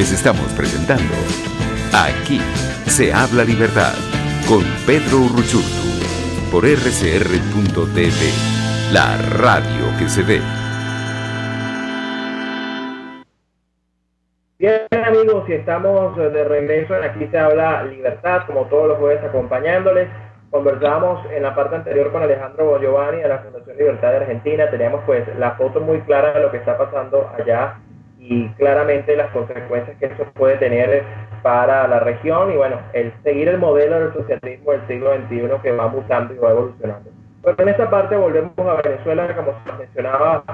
Les estamos presentando Aquí se habla libertad con Pedro Urruchurtu por rcr.tv, la radio que se ve. Bien amigos, y estamos de regreso en Aquí se habla libertad, como todos los jueves acompañándoles. Conversamos en la parte anterior con Alejandro Giovanni de la Fundación Libertad de Argentina. Teníamos pues la foto muy clara de lo que está pasando allá y claramente las consecuencias que eso puede tener para la región y bueno, el seguir el modelo del socialismo del siglo XXI que va mutando y va evolucionando. Pero en esta parte volvemos a Venezuela, como se mencionaba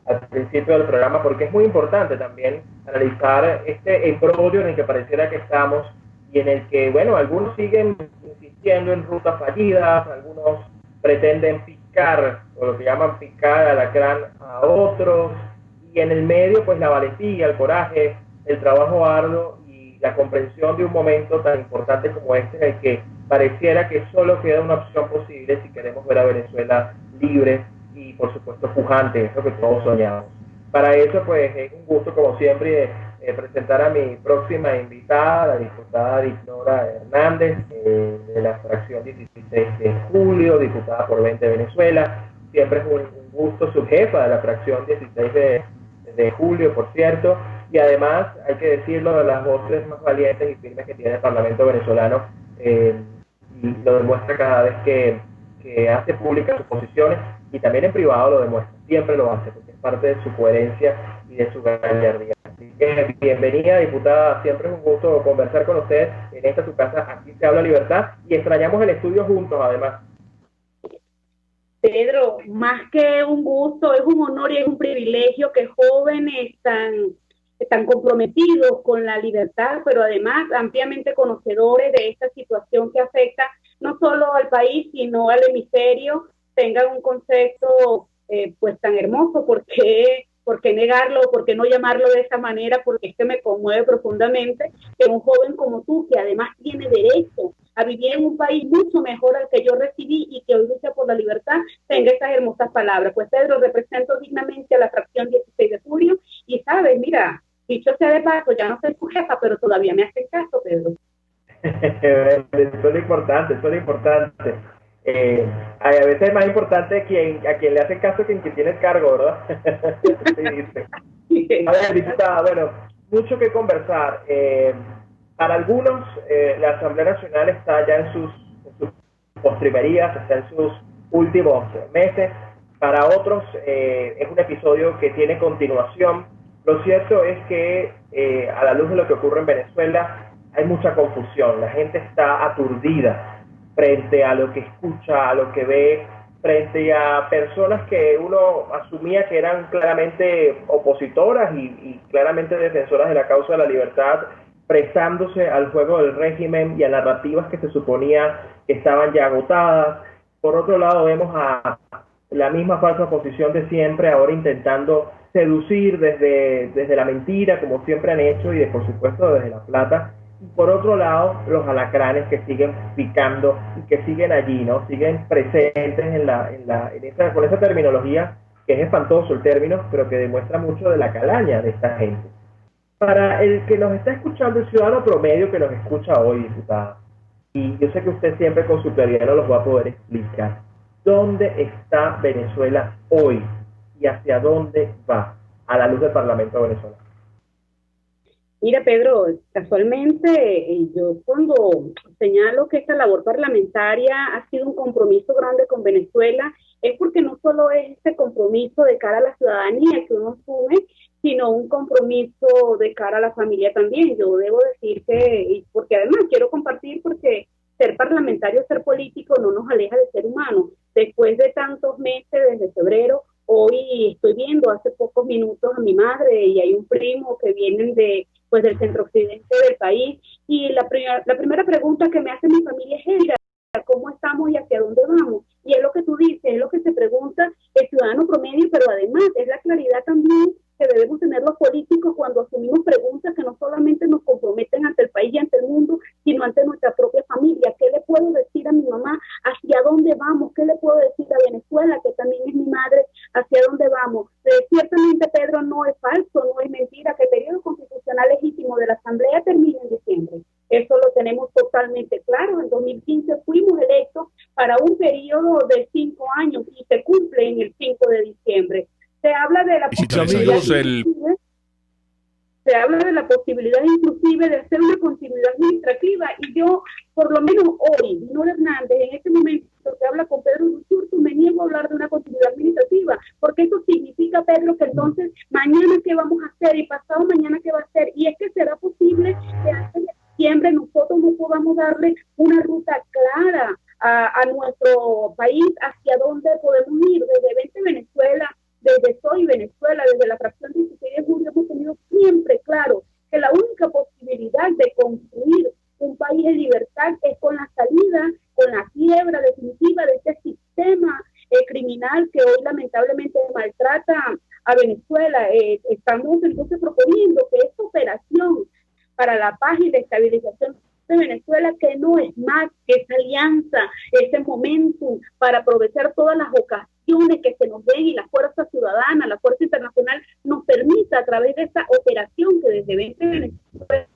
al principio del programa, porque es muy importante también analizar este embrollo en el que pareciera que estamos y en el que, bueno, algunos siguen insistiendo en rutas fallidas, algunos pretenden picar, o lo que llaman picar alacrán a otros, y en el medio, pues la valentía, el coraje, el trabajo arduo y la comprensión de un momento tan importante como este, en el que pareciera que solo queda una opción posible si queremos ver a Venezuela libre y, por supuesto, pujante, eso que todos soñamos. Para eso, pues, es un gusto, como siempre, presentar a mi próxima invitada, la diputada Dignora Hernández, de la fracción 16 de Julio, diputada por 20 de Venezuela. Siempre es un gusto, subjefa de la fracción 16 de Julio, por cierto, y además, hay que decirlo, de las voces más valientes y firmes que tiene el Parlamento venezolano, y lo demuestra cada vez que hace públicas sus posiciones, y también en privado lo demuestra, siempre lo hace, porque es parte de su coherencia y de su gallardía. Así que bienvenida, diputada, siempre es un gusto conversar con usted en esta su casa, Aquí se habla libertad, y extrañamos el estudio juntos además. Pedro, más que un gusto, es un honor y es un privilegio que jóvenes tan comprometidos con la libertad, pero además ampliamente conocedores de esta situación que afecta no solo al país, sino al hemisferio, tengan un concepto pues tan hermoso. ¿Por qué negarlo? ¿Por qué no llamarlo de esa manera? Porque es que me conmueve profundamente que un joven como tú, que además tiene derecho a vivir en un país mucho mejor al que yo recibí y que hoy lucha por la libertad, tenga estas hermosas palabras. Pues Pedro, represento dignamente a la fracción 16 de julio y sabes, mira, dicho sea de paso, ya no soy tu jefa, pero todavía me hacen caso, Pedro. Eso es lo importante, eso es lo importante. A veces es más importante a quien le hace caso que quien tiene el cargo, ¿verdad? Sí, dice. A ver, diputada, bueno, mucho que conversar. Para algunos, la Asamblea Nacional está ya en sus postrimerías, está en sus últimos meses. Para otros, es un episodio que tiene continuación. Lo cierto es que, a la luz de lo que ocurre en Venezuela, hay mucha confusión. La gente está aturdida frente a lo que escucha, a lo que ve, frente a personas que uno asumía que eran claramente opositoras y claramente defensoras de la causa de la libertad, prestándose al juego del régimen y a narrativas que se suponía que estaban ya agotadas. Por otro lado, vemos a la misma falsa oposición de siempre, ahora intentando seducir desde la mentira, como siempre han hecho, y por supuesto desde la plata. Y por otro lado, los alacranes que siguen picando y que siguen allí, ¿no? Siguen presentes con esa terminología, que es espantoso el término, pero que demuestra mucho de la calaña de esta gente. Para el que nos está escuchando, el ciudadano promedio que nos escucha hoy, diputada, y yo sé que usted siempre con su claridad nos los va a poder explicar, ¿dónde está Venezuela hoy y hacia dónde va a la luz del Parlamento venezolano? Mira, Pedro, casualmente yo cuando señalo que esta labor parlamentaria ha sido un compromiso grande con Venezuela, es porque no solo es este compromiso de cara a la ciudadanía que uno asume, sino un compromiso de cara a la familia también. Yo debo decir que, porque además quiero compartir, porque ser parlamentario, ser político no nos aleja de ser humano. Después de tantos meses, desde febrero, hoy estoy viendo hace pocos minutos a mi madre y hay un primo que vienen del centro occidente del país, y la primera pregunta que me hace mi familia es esta: ¿cómo estamos y hacia dónde vamos? Y es lo que tú dices, es lo que se pregunta el ciudadano promedio, pero además es la claridad también que debemos tener los políticos cuando asumimos preguntas que no solamente nos comprometen ante el país y ante el mundo, sino ante nuestra propia familia. ¿Qué le puedo decir a mi mamá? ¿Hacia dónde vamos? ¿Qué le puedo decir a Venezuela, que también es mi madre? ¿Hacia dónde vamos? Ciertamente, Pedro, no es falso, no es mentira que el periodo constitucional constitucional legítimo de la Asamblea termina en diciembre. Eso lo tenemos totalmente claro. En 2015 fuimos electos para un periodo de 5 años y se cumple en el 5 de diciembre. Se habla de la posibilidad inclusive de hacer una continuidad administrativa, y yo, por lo menos hoy, Dinora Hernández, en este momento que habla con Pedro Uruchurtu, me niego a hablar de una continuidad administrativa, porque eso significa, Pedro, que entonces mañana qué vamos a hacer y pasado mañana qué va a hacer, y es que será posible que antes de diciembre nosotros no podamos darle una ruta clara a nuestro país hacia dónde podemos ir. Desde 20 Venezuela, desde Soy Venezuela, desde la fracción 16 de julio, hemos tenido siempre claro que la única posibilidad de construir un país en libertad es con la salida, con la quiebra definitiva de este sistema criminal que hoy lamentablemente maltrata a Venezuela. Estamos entonces proponiendo que esta operación para la paz y la estabilización de Venezuela, que no es más que esa alianza, ese momentum para aprovechar todas las ocasiones que se nos den, y la fuerza ciudadana, la fuerza internacional nos permita, a través de esta operación que desde 20 Venezuela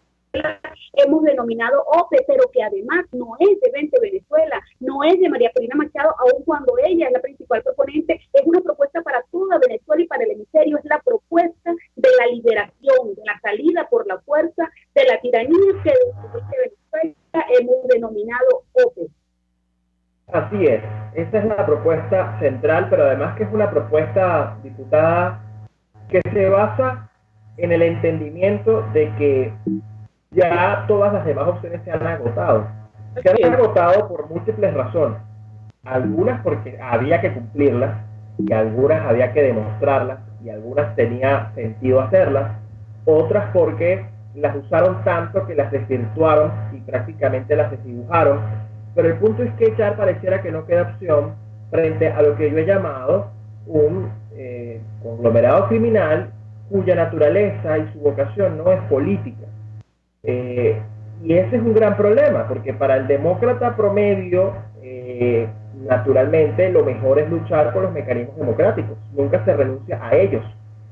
hemos denominado OPE, pero que además no es de 20 Venezuela, no es de María Corina Machado, aun cuando ella es la principal proponente, es una propuesta para toda Venezuela y para el hemisferio, es la propuesta de la liberación, de la salida por la fuerza de la tiranía que desde Venezuela hemos denominado OPE. Así es, esa es la propuesta central, pero además que es una propuesta, diputada, que se basa en el entendimiento de que ya todas las demás opciones se han agotado. Se han agotado por múltiples razones. Algunas porque había que cumplirlas, y algunas había que demostrarlas, y algunas tenía sentido hacerlas, otras porque las usaron tanto que las desvirtuaron y prácticamente las desdibujaron. Pero el punto es que ya pareciera que no queda opción frente a lo que yo he llamado un conglomerado criminal cuya naturaleza y su vocación no es política. Y ese es un gran problema, porque para el demócrata promedio, naturalmente, lo mejor es luchar por los mecanismos democráticos. Nunca se renuncia a ellos,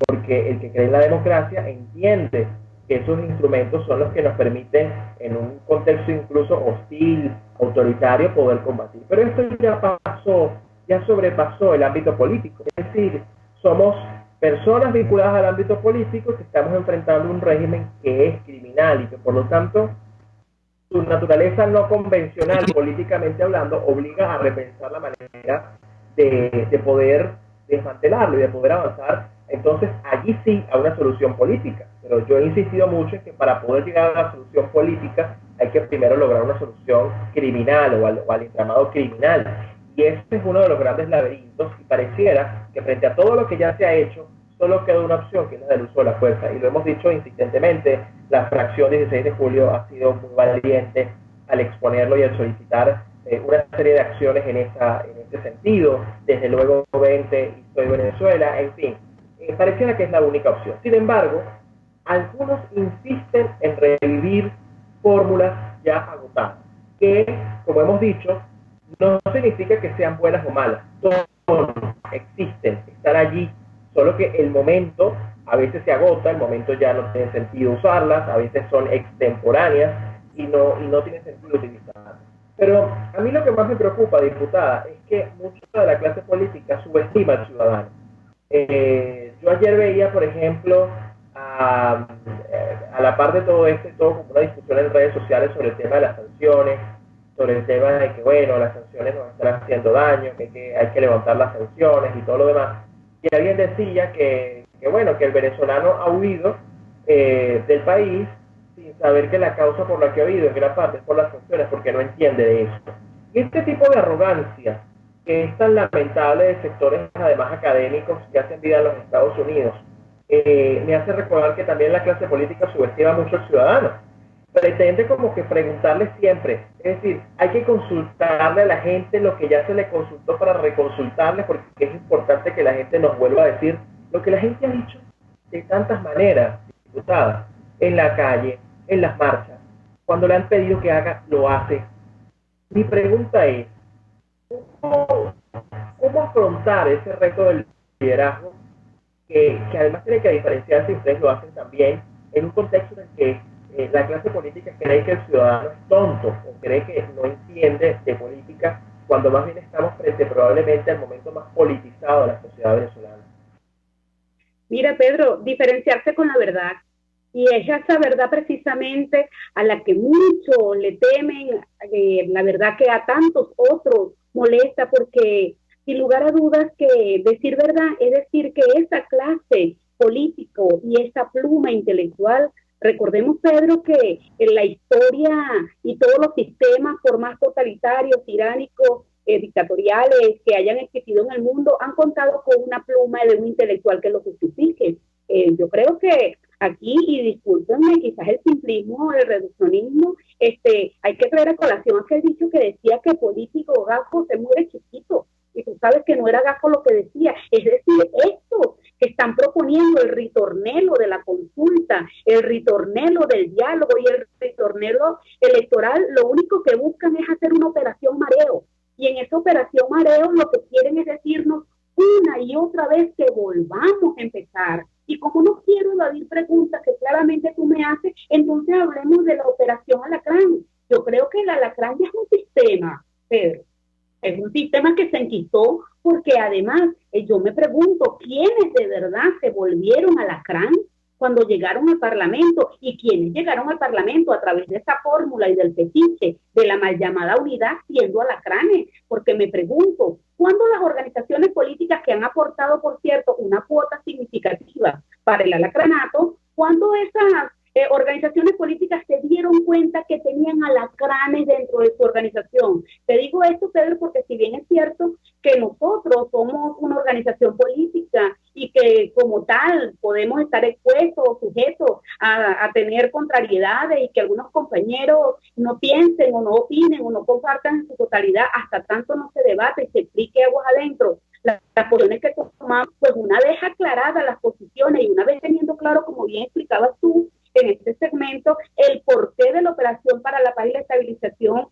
porque el que cree en la democracia entiende que esos instrumentos son los que nos permiten, en un contexto incluso hostil, autoritario, poder combatir. Pero esto ya sobrepasó el ámbito político. Es decir, somos personas vinculadas al ámbito político que estamos enfrentando un régimen que es criminal y que por lo tanto su naturaleza no convencional, políticamente hablando, obliga a repensar la manera de poder desmantelarlo y de poder avanzar. Entonces allí sí a una solución política, pero yo he insistido mucho en que para poder llegar a la solución política hay que primero lograr una solución criminal o al entramado criminal. Y este es uno de los grandes laberintos, y pareciera que frente a todo lo que ya se ha hecho, solo queda una opción, que es la del uso de la fuerza. Y lo hemos dicho insistentemente, la fracción 16 de julio ha sido muy valiente al exponerlo y al solicitar una serie de acciones en ese sentido. Desde luego 20 y Soy Venezuela, en fin, pareciera que es la única opción. Sin embargo, algunos insisten en revivir fórmulas ya agotadas, que, como hemos dicho, no significa que sean buenas o malas. Todas existen, están allí, solo que el momento a veces se agota, el momento ya no tiene sentido usarlas, a veces son extemporáneas y no tiene sentido utilizarlas. Pero a mí lo que más me preocupa, diputada, es que mucha de la clase política subestima al ciudadano. Yo ayer veía, por ejemplo, a la par de todo esto, todo como una discusión en redes sociales sobre el tema de las sanciones, sobre el tema de que, bueno, las sanciones nos están haciendo daño, que hay que levantar las sanciones y todo lo demás. Y alguien decía que bueno, que el venezolano ha huido del país sin saber que la causa por la que ha huido en gran parte es por las sanciones, porque no entiende de esto. Y este tipo de arrogancia, que es tan lamentable de sectores además académicos que hacen vida en los Estados Unidos, me hace recordar que también la clase política subestima mucho al ciudadano. Pretende como que preguntarle siempre, es decir, hay que consultarle a la gente lo que ya se le consultó para reconsultarle, porque es importante que la gente nos vuelva a decir lo que la gente ha dicho de tantas maneras, diputada, en la calle, en las marchas, cuando le han pedido que haga, lo hace. Mi pregunta es, ¿cómo afrontar ese reto del liderazgo que además tiene que diferenciarse, y ustedes lo hacen también, en un contexto en que la clase política cree que el ciudadano es tonto o cree que no entiende de política, cuando más bien estamos frente probablemente al momento más politizado de la sociedad venezolana? Mira, Pedro, diferenciarse con la verdad. Y es esa verdad precisamente a la que muchos le temen, la verdad que a tantos otros molesta, porque sin lugar a dudas que decir verdad es decir que esa clase político y esa pluma intelectual, recordemos, Pedro, que en la historia y todos los sistemas, por más totalitarios, tiránicos, dictatoriales que hayan existido en el mundo, han contado con una pluma de un intelectual que lo justifique. Yo creo que aquí, y discúlpenme, quizás el simplismo, el reduccionismo, hay que traer a colación aquel dicho que decía que político gafo se muere chiquito, y tú sabes que no era gafo lo que decía, es decir, esto que están proponiendo, el ritornelo de la consulta, el ritornelo del diálogo y el ritornelo electoral, lo único que buscan es hacer una operación mareo, y en esa operación mareo lo que quieren es decirnos una y otra vez que volvamos a empezar. Y como no quiero evadir preguntas que claramente tú me haces, entonces hablemos de la operación Alacrán. Yo creo que el Alacrán ya es un sistema, Pedro. Es un sistema que se enquistó porque además yo me pregunto, ¿quiénes de verdad se volvieron Alacrán cuando llegaron al Parlamento? ¿Y quiénes llegaron al Parlamento a través de esa fórmula y del fetiche de la mal llamada unidad siendo alacranes? Porque me pregunto, ¿cuándo las organizaciones políticas que han aportado, por cierto, una cuota significativa para el alacranato, cuándo esas organizaciones políticas se dieron cuenta que tenían alacranes dentro de su organización? Te digo esto, Pedro, porque si bien es cierto que nosotros somos una organización política y que como tal podemos estar expuestos o sujetos a tener contrariedades y que algunos compañeros no piensen o no opinen o no compartan en su totalidad, hasta tanto no se debate y se explique aguas adentro las posiciones que tomamos, pues una vez aclaradas las posiciones y una vez teniendo claro, como bien explicabas tú en este segmento, el porqué de la Operación para la Paz y la Estabilización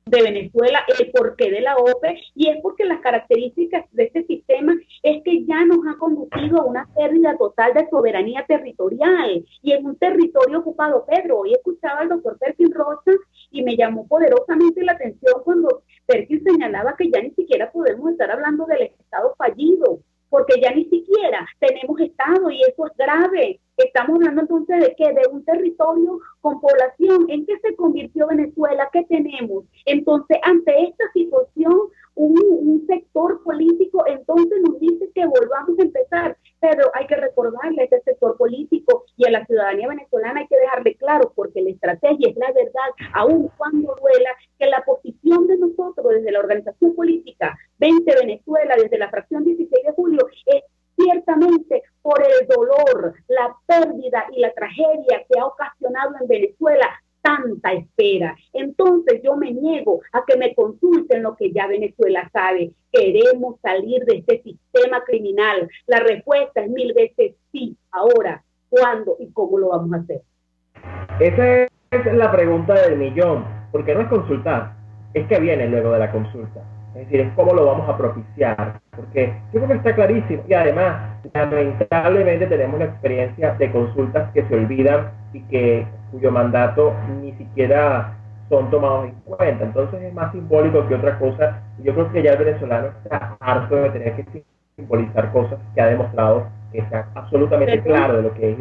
de Venezuela, el porqué de la OPE, y es porque las características de este sistema es que ya nos ha conducido a una pérdida total de soberanía territorial y en un territorio ocupado. Pedro, hoy escuchaba al doctor Perkin Rocha y me llamó poderosamente la atención cuando Perkin señalaba que ya ni siquiera podemos estar hablando del Estado fallido, porque ya ni siquiera tenemos Estado y eso es grave. Estamos hablando entonces de ¿qué? De un territorio con población. ¿En qué se convirtió Venezuela? ¿Qué tenemos? Entonces, ante esta situación, un sector político entonces nos dice que volvamos a empezar. Pero hay que recordarle a este sector político y a la ciudadanía venezolana, hay que dejarle claro, porque la estrategia es la verdad, aun cuando duela, que la posición de nosotros desde la organización política 20 Venezuela, desde la fracción 16 de julio, es ciertamente por el dolor, la pérdida y la tragedia que ha ocasionado en Venezuela tanta espera. Entonces yo me niego a que me consulten lo que ya Venezuela sabe. Queremos salir de este sistema criminal. La respuesta es 1000 veces sí. Ahora, ¿cuándo y cómo lo vamos a hacer? Esa es la pregunta del millón, porque no es consultar, es que viene luego de la consulta. Es decir, es cómo lo vamos a propiciar, porque yo creo que está clarísimo y además, lamentablemente tenemos la experiencia de consultas que se olvidan y cuyo mandato ni siquiera son tomados en cuenta. Entonces es más simbólico que otra cosa y yo creo que ya el venezolano está harto de tener que simbolizar cosas que ha demostrado que está absolutamente claro de lo que es.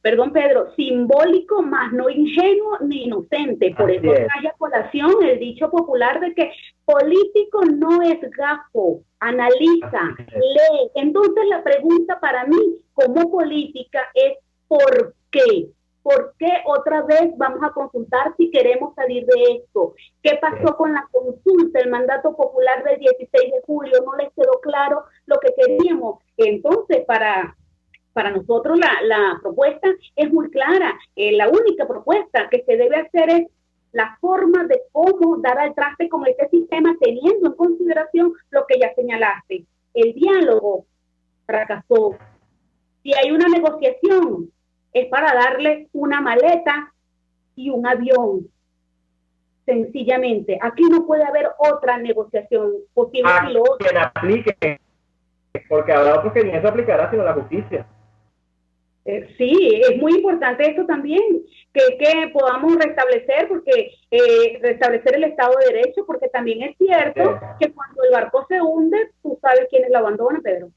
Perdón, Pedro, simbólico más no ingenuo ni inocente. Por eso trae a colación el dicho popular de que político no es gafo, analiza, lee. Entonces la pregunta para mí como política es ¿por qué? ¿Por qué otra vez vamos a consultar si queremos salir de esto? ¿Qué pasó con la consulta, el mandato popular del 16 de julio? ¿No les quedó claro lo que queríamos? Entonces, para nosotros la propuesta es muy clara. La única propuesta que se debe hacer es la forma de cómo dar al traste con este sistema, teniendo en consideración lo que ya señalaste. El diálogo fracasó. Si hay una negociación, es para darle una maleta y un avión. Sencillamente, aquí no puede haber otra negociación posible. Quien aplique, porque habrá otros que ni eso aplicará, sino la justicia. Sí, es muy importante esto también, que podamos restablecer, porque restablecer el Estado de Derecho, porque también es cierto que cuando el barco se hunde, tú sabes quién es lo abandona, Pedro.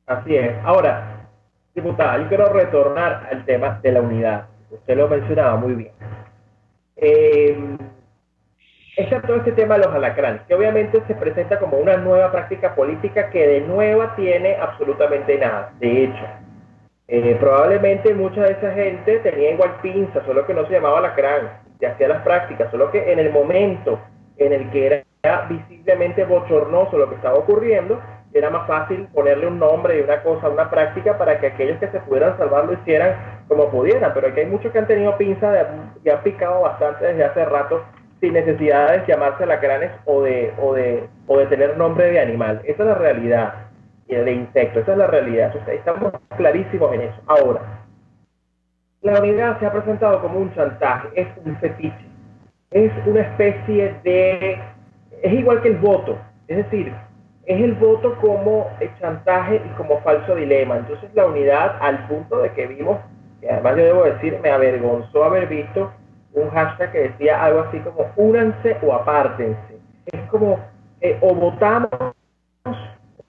Así es. Ahora, diputada, yo quiero retornar al tema de la unidad. Usted lo mencionaba muy bien. Está todo este tema de los alacranes, que obviamente se presenta como una nueva práctica política que de nueva tiene absolutamente nada. De hecho, probablemente mucha de esa gente tenía igual pinza, solo que no se llamaba alacrán, se hacía las prácticas, solo que en el momento en el que era visiblemente bochornoso lo que estaba ocurriendo, era más fácil ponerle un nombre y una cosa, una práctica, para que aquellos que se pudieran salvar lo hicieran como pudieran. Pero aquí hay muchos que han tenido pinza y han picado bastante desde hace rato, sin necesidad de llamarse alacranes o de tener nombre de animal. Esa es la realidad, de insecto, esa es la realidad. Estamos clarísimos en eso. Ahora, la unidad se ha presentado como un chantaje, es un fetiche, es una especie de... es igual que el voto, es decir, es el voto como chantaje y como falso dilema. Entonces la unidad, al punto de que vimos, y además yo debo decir, me avergonzó haber visto un hashtag que decía algo así como únanse o apártense. Es como o votamos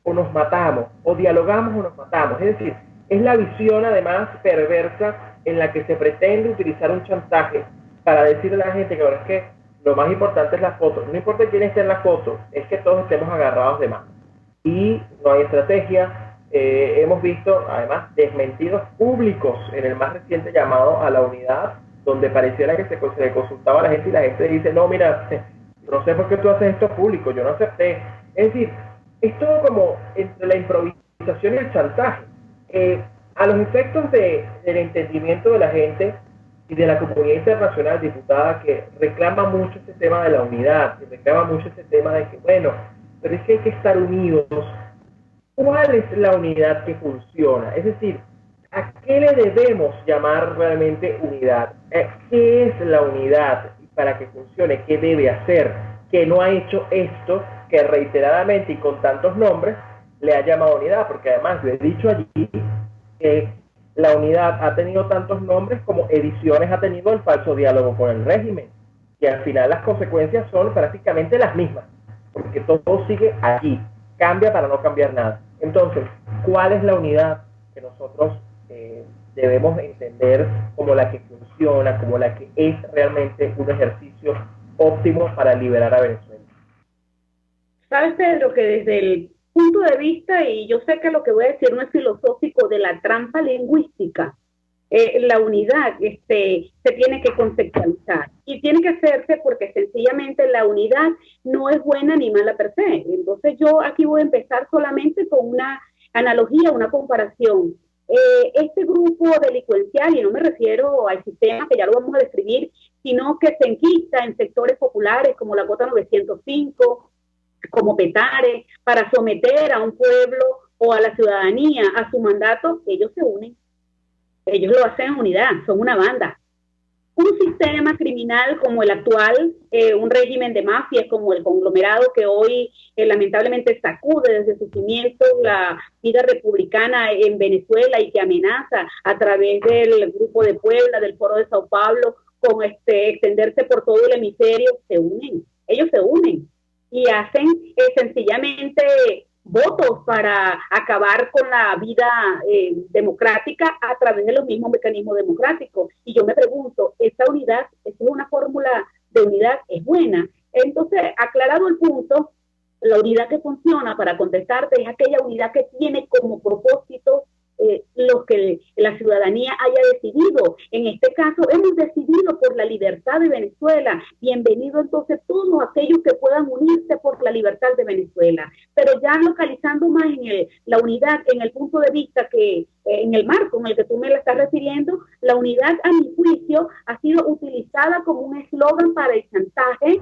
o nos matamos, o dialogamos o nos matamos. Es decir, es la visión además perversa en la que se pretende utilizar un chantaje para decirle a la gente que ahora es que lo más importante es la foto. No importa quién esté en la foto, es que todos estemos agarrados de mano. Y no hay estrategia. Hemos visto además desmentidos públicos en el más reciente llamado a la unidad, donde pareciera que se le consultaba a la gente y la gente dice, no, mira, no sé por qué tú haces esto público, yo no acepté. Es decir, es todo como entre la improvisación y el chantaje. A los efectos del entendimiento de la gente y de la comunidad internacional, diputada, que reclama mucho este tema de la unidad, que reclama mucho este tema de que, bueno, pero es que hay que estar unidos. ¿Cuál es la unidad que funciona? Es decir, ¿a qué le debemos llamar realmente unidad? ¿Qué es la unidad? Y para que funcione, ¿qué debe hacer? Que no ha hecho esto que reiteradamente y con tantos nombres le ha llamado unidad, porque además yo he dicho allí que la unidad ha tenido tantos nombres como ediciones ha tenido el falso diálogo con el régimen, y al final las consecuencias son prácticamente las mismas, porque todo sigue allí, cambia para no cambiar nada. Entonces, ¿cuál es la unidad que nosotros debemos entender como la que funciona, como la que es realmente un ejercicio óptimo para liberar a Venezuela? Sabes, Pedro, que desde el punto de vista, y yo sé que lo que voy a decir no es filosófico, de la trampa lingüística, la unidad se tiene que conceptualizar y tiene que hacerse porque sencillamente la unidad no es buena ni mala per se. Entonces yo aquí voy a empezar solamente con una analogía, una comparación. Este grupo delincuencial, y no me refiero al sistema que ya lo vamos a describir, sino que se enquista en sectores populares como la Cota 905, como Petare, para someter a un pueblo o a la ciudadanía a su mandato. Ellos se unen, ellos lo hacen en unidad, son una banda. Un sistema criminal como el actual, un régimen de mafias como el conglomerado que hoy lamentablemente sacude desde su cimiento la vida republicana en Venezuela y que amenaza a través del Grupo de Puebla, del Foro de Sao Paulo, con extenderse por todo el hemisferio, se unen, ellos se unen y hacen sencillamente votos para acabar con la vida democrática a través de los mismos mecanismos democráticos. Y yo me pregunto, ¿esta unidad, esta es una fórmula de unidad, es buena? Entonces, aclarado el punto, la unidad que funciona, para contestarte, es aquella unidad que tiene como propósito lo que la ciudadanía haya decidido. En este caso, hemos decidido por la libertad de Venezuela. Bienvenido entonces todos aquellos que puedan unirse por la libertad de Venezuela. Pero ya localizando más en la unidad, en el punto de vista que, en el marco en el que tú me la estás refiriendo, la unidad, a mi juicio, ha sido utilizada como un eslogan para el chantaje,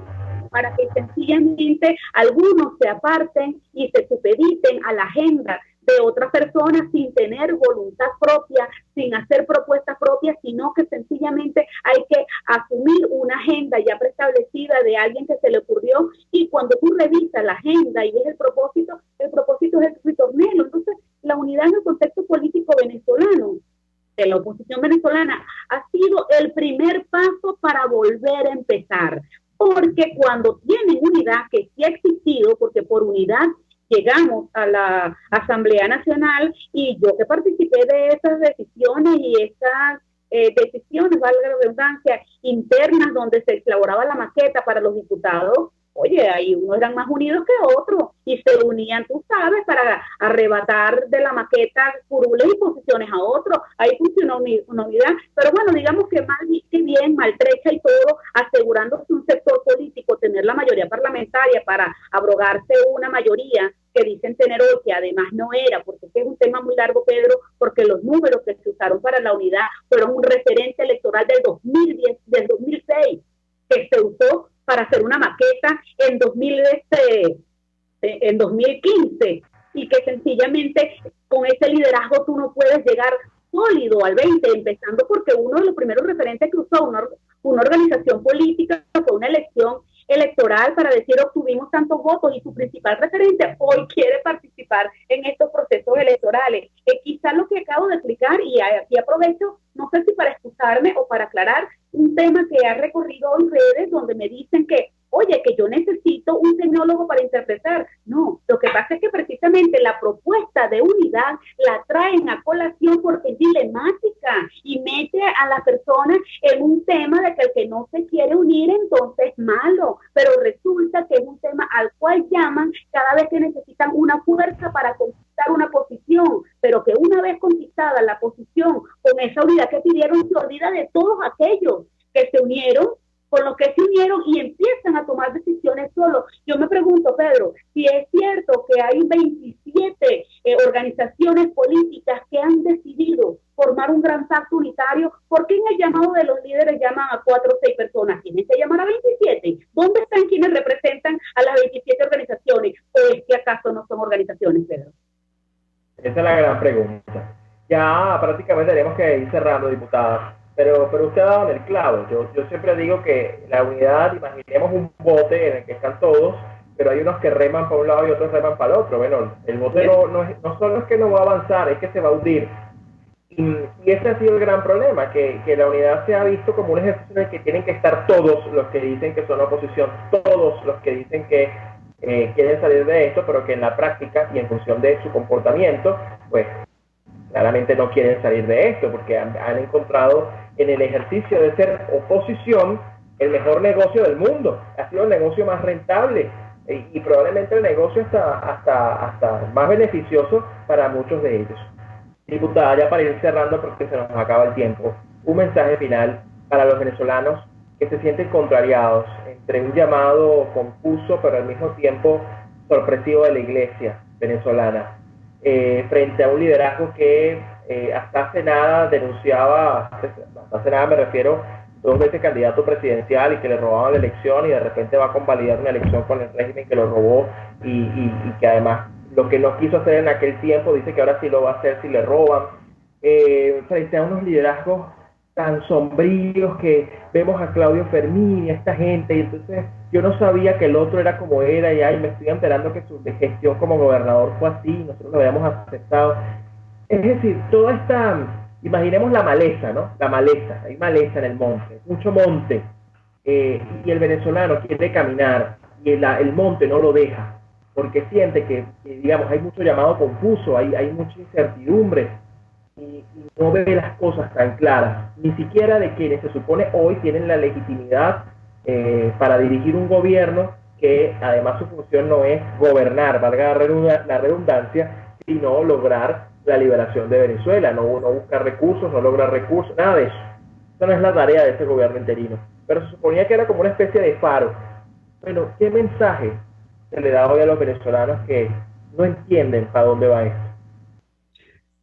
para que sencillamente algunos se aparten y se supediten a la agenda de otras personas sin tener voluntad propia, sin hacer propuestas propias, sino que sencillamente hay que asumir una agenda ya preestablecida de alguien que se le ocurrió, y cuando tú revisas la agenda y ves el propósito es el ritornelo. Entonces, la unidad en el contexto político venezolano de la oposición venezolana ha sido el primer paso para volver a empezar, porque cuando tienen unidad, que sí ha existido, porque por unidad llegamos a la Asamblea Nacional, y yo que participé de esas decisiones y esas decisiones, valga la redundancia, internas, donde se elaboraba la maqueta para los diputados, oye, ahí unos eran más unidos que otros y se unían, tú sabes, para arrebatar de la maqueta curules y posiciones a otros. Ahí funcionó una unidad, pero bueno, digamos que mal que bien, maltrecha y todo, asegurándose un sector político, tener la mayoría parlamentaria para abrogarse una mayoría que dicen tener hoy, que además no era, porque este es un tema muy largo, Pedro, porque los números que se usaron para la unidad fueron un referente electoral del 2010, del 2006, que se usó para hacer una maqueta en 2015, y que sencillamente con ese liderazgo tú no puedes llegar sólido al 20, empezando porque uno de los primeros referentes que usó una organización política fue una elección electoral para decir obtuvimos tantos votos, y su principal referente hoy quiere participar en estos procesos electorales. Quizás lo que acabo de explicar, y aquí aprovecho, no sé si para excusarme o para aclarar un tema que ha recorrido en redes, donde me dicen que, oye, que yo necesito un semiólogo para interpretar. No, lo que pasa es que precisamente la propuesta de unidad la traen a colación porque es dilemática y mete a la persona en un tema de que el que no se quiere unir entonces es malo, pero resulta que es un tema al cual llaman cada vez que necesitan una fuerza para conquistar una posición, pero que una vez conquistada la posición con esa unidad que pidieron, se olvida de todos aquellos que se unieron, con los que se unieron, y empiezan a tomar decisiones solos. Yo me pregunto, Pedro, si es cierto que hay 27 organizaciones políticas que han decidido formar un gran pacto unitario, ¿por qué en el llamado de los líderes llaman a 4 o 6 personas? ¿Tienen que llamar a 27? ¿Dónde están quienes representan a las 27 organizaciones? ¿O es que acaso no son organizaciones, Pedro? Esa es la gran pregunta. Ya prácticamente tenemos que ir cerrando, diputada. Pero usted ha dado en el clavo. Yo siempre digo que la unidad, imaginemos un bote en el que están todos, pero hay unos que reman para un lado y otros reman para el otro. Bueno, el bote no solo es que no va a avanzar, es que se va a hundir. Y ese ha sido el gran problema, que la unidad se ha visto como un ejercicio en el que tienen que estar todos los que dicen que son oposición, todos los que dicen que quieren salir de esto, pero que en la práctica y en función de su comportamiento, pues claramente no quieren salir de esto, porque han encontrado en el ejercicio de ser oposición el mejor negocio del mundo. Ha sido el negocio más rentable y probablemente el negocio hasta más beneficioso para muchos de ellos. Diputada, ya para ir cerrando porque se nos acaba el tiempo, un mensaje final para los venezolanos que se sienten contrariados entre un llamado confuso pero al mismo tiempo sorpresivo de la iglesia venezolana, frente a un liderazgo que hasta hace nada denunciaba, hasta hace nada me refiero, 2 veces candidato presidencial y que le robaban la elección, y de repente va a convalidar una elección con el régimen que lo robó y que además lo que no quiso hacer en aquel tiempo dice que ahora sí lo va a hacer si le roban, frente a unos liderazgos tan sombríos que vemos a Claudio Fermín y a esta gente, y entonces yo no sabía que el otro era como era, y me estoy enterando que su gestión como gobernador fue así, nosotros lo habíamos aceptado. Es decir, toda esta, imaginemos la maleza, ¿no? La maleza, hay maleza en el monte, mucho monte, y el venezolano quiere caminar, y el monte no lo deja, porque siente que digamos, hay mucho llamado confuso, hay mucha incertidumbre, y no ve las cosas tan claras, ni siquiera de quienes se supone hoy tienen la legitimidad para dirigir un gobierno que además su función no es gobernar, valga la redundancia, sino lograr la liberación de Venezuela, no buscar recursos, no lograr recursos, nada de eso. Esa no es la tarea de ese gobierno interino, pero se suponía que era como una especie de faro. Bueno, ¿qué mensaje se le da hoy a los venezolanos que no entienden para dónde va esto?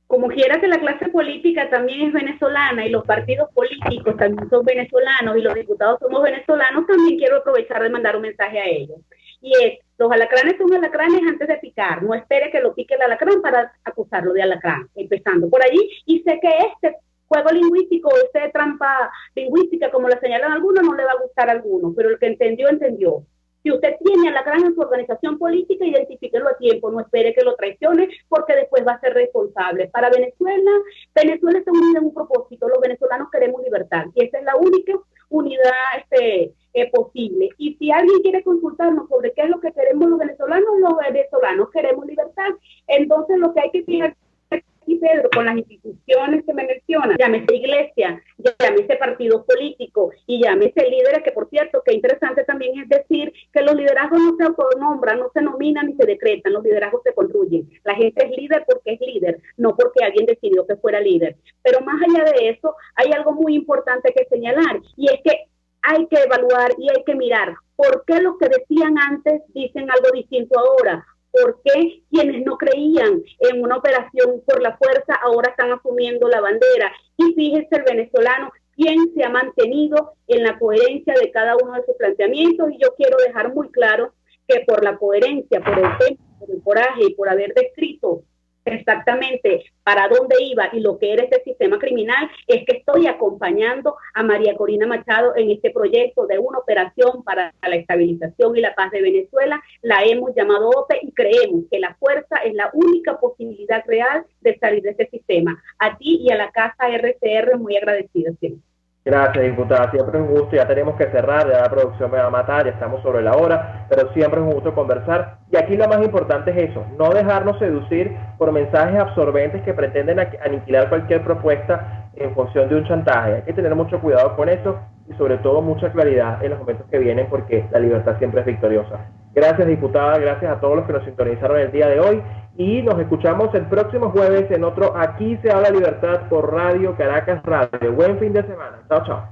Como quiera que la clase política también es venezolana y los partidos políticos también son venezolanos y los diputados somos venezolanos, también quiero aprovechar de mandar un mensaje a ellos. Y es, los alacranes son alacranes antes de picar, no espere que lo pique el alacrán para acusarlo de alacrán, empezando por allí. Y sé que este juego lingüístico, esta trampa lingüística, como la señalan algunos, no le va a gustar a algunos, pero el que entendió, entendió. Si usted tiene a la gran en su organización política, identifíquelo a tiempo, no espere que lo traicione, porque después va a ser responsable. Para Venezuela, Venezuela está unida en un propósito, los venezolanos queremos libertad, y esa es la única unidad posible. Y si alguien quiere consultarnos sobre qué es lo que queremos los venezolanos queremos libertad. Entonces lo que hay que fijar aquí, Pedro, con las instituciones que me mencionan, llámese iglesia, llámese partido político y llámese líderes, que por cierto, que interesante también es decir que los liderazgos no se autonombran, no se nominan ni se decretan, los liderazgos se construyen. La gente es líder porque es líder, no porque alguien decidió que fuera líder. Pero más allá de eso, hay algo muy importante que señalar, y es que hay que evaluar y hay que mirar por qué los que decían antes dicen algo distinto ahora. ¿Por qué quienes no creían en una operación por la fuerza ahora están asumiendo la bandera? Y fíjese el venezolano, quién se ha mantenido en la coherencia de cada uno de sus planteamientos. Y yo quiero dejar muy claro que por la coherencia, por el tempo, por el coraje y por haber descrito exactamente para dónde iba y lo que era este sistema criminal, es que estoy acompañando a María Corina Machado en este proyecto de una operación para la estabilización y la paz de Venezuela. La hemos llamado OPE y creemos que la fuerza es la única posibilidad real de salir de este sistema. A ti y a la Casa RCR muy agradecida siempre. Gracias, diputada. Siempre es un gusto. Ya tenemos que cerrar, ya la producción me va a matar, ya estamos sobre la hora, pero siempre es un gusto conversar. Y aquí lo más importante es eso, no dejarnos seducir por mensajes absorbentes que pretenden aniquilar cualquier propuesta en función de un chantaje. Hay que tener mucho cuidado con eso y sobre todo mucha claridad en los momentos que vienen, porque la libertad siempre es victoriosa. Gracias, diputada, gracias a todos los que nos sintonizaron el día de hoy y nos escuchamos el próximo jueves en otro Aquí se habla libertad por Radio Caracas Radio. Buen fin de semana. Chao, chao.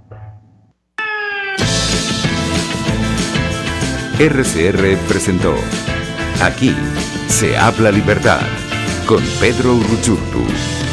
RCR presentó Aquí se habla libertad con Pedro Urruchurtu.